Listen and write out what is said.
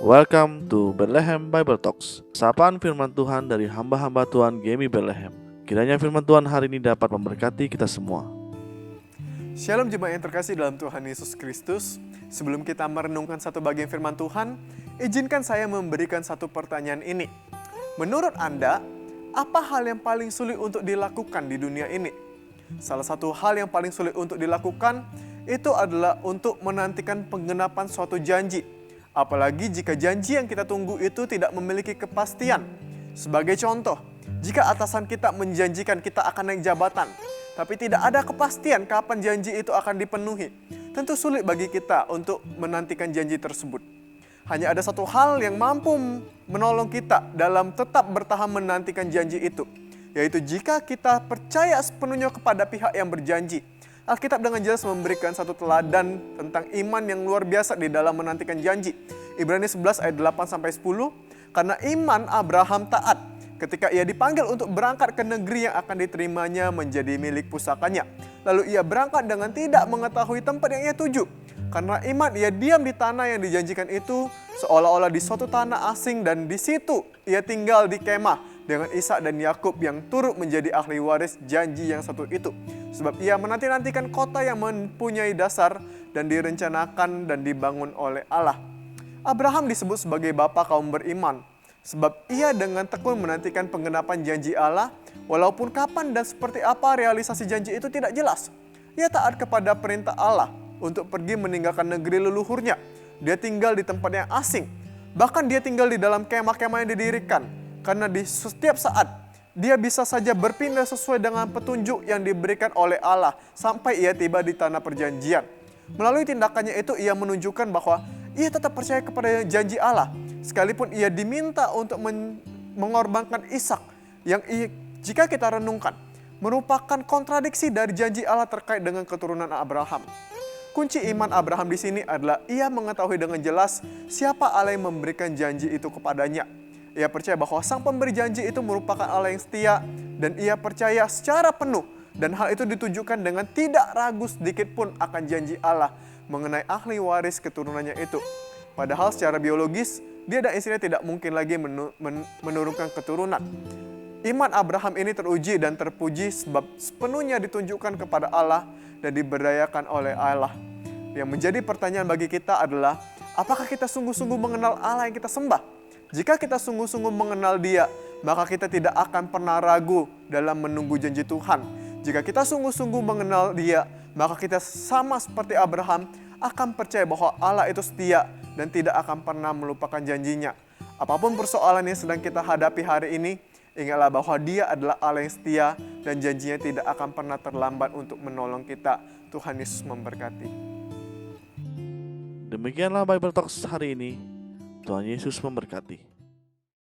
Welcome to Bethlehem Bible Talks. Sapaan firman Tuhan dari hamba-hamba Tuhan Gemi Bethlehem. Kiranya firman Tuhan hari ini dapat memberkati kita semua. Shalom jemaat yang terkasih dalam Tuhan Yesus Kristus. Sebelum kita merenungkan satu bagian firman Tuhan, izinkan saya memberikan satu pertanyaan ini. Menurut Anda, apa hal yang paling sulit untuk dilakukan di dunia ini? Salah satu hal yang paling sulit untuk dilakukan itu adalah untuk menantikan penggenapan suatu janji. Apalagi jika janji yang kita tunggu itu tidak memiliki kepastian. Sebagai contoh, jika atasan kita menjanjikan kita akan naik jabatan, tapi tidak ada kepastian kapan janji itu akan dipenuhi, tentu sulit bagi kita untuk menantikan janji tersebut. Hanya ada satu hal yang mampu menolong kita dalam tetap bertahan menantikan janji itu, yaitu jika kita percaya sepenuhnya kepada pihak yang berjanji. Alkitab dengan jelas memberikan satu teladan tentang iman yang luar biasa di dalam menantikan janji. Ibrani 11 ayat 8-10, karena iman Abraham taat ketika ia dipanggil untuk berangkat ke negeri yang akan diterimanya menjadi milik pusakanya. Lalu ia berangkat dengan tidak mengetahui tempat yang ia tuju. Karena iman ia diam di tanah yang dijanjikan itu seolah-olah di suatu tanah asing, dan di situ ia tinggal di kemah dengan Ishak dan Yakub yang turut menjadi ahli waris janji yang satu itu. Sebab ia menanti-nantikan kota yang mempunyai dasar dan direncanakan dan dibangun oleh Allah. Abraham disebut sebagai bapa kaum beriman, sebab ia dengan tekun menantikan penggenapan janji Allah, walaupun kapan dan seperti apa realisasi janji itu tidak jelas. Ia taat kepada perintah Allah untuk pergi meninggalkan negeri leluhurnya. Dia tinggal di tempat yang asing. Bahkan dia tinggal di dalam kemah-kemah yang didirikan. Karena di setiap saat, dia bisa saja berpindah sesuai dengan petunjuk yang diberikan oleh Allah sampai ia tiba di tanah perjanjian. Melalui tindakannya itu ia menunjukkan bahwa ia tetap percaya kepada janji Allah. Sekalipun ia diminta untuk mengorbankan Ishak yang jika kita renungkan merupakan kontradiksi dari janji Allah terkait dengan keturunan Abraham. Kunci iman Abraham di sini adalah ia mengetahui dengan jelas siapa Allah yang memberikan janji itu kepadanya. Ia percaya bahwa sang pemberi janji itu merupakan Allah yang setia, dan ia percaya secara penuh, dan hal itu ditujukan dengan tidak ragu sedikit pun akan janji Allah mengenai ahli waris keturunannya itu. Padahal secara biologis, dia dan istrinya tidak mungkin lagi menurunkan keturunan. Iman Abraham ini teruji dan terpuji sebab sepenuhnya ditunjukkan kepada Allah dan diberdayakan oleh Allah. Yang menjadi pertanyaan bagi kita adalah, apakah kita sungguh-sungguh mengenal Allah yang kita sembah? Jika kita sungguh-sungguh mengenal Dia, maka kita tidak akan pernah ragu dalam menunggu janji Tuhan. Jika kita sungguh-sungguh mengenal Dia, maka kita sama seperti Abraham akan percaya bahwa Allah itu setia dan tidak akan pernah melupakan janjinya. Apapun persoalan yang sedang kita hadapi hari ini, ingatlah bahwa Dia adalah Allah yang setia dan janjinya tidak akan pernah terlambat untuk menolong kita. Tuhan Yesus memberkati. Demikianlah Bible Talks hari ini. Tuhan Yesus memberkati.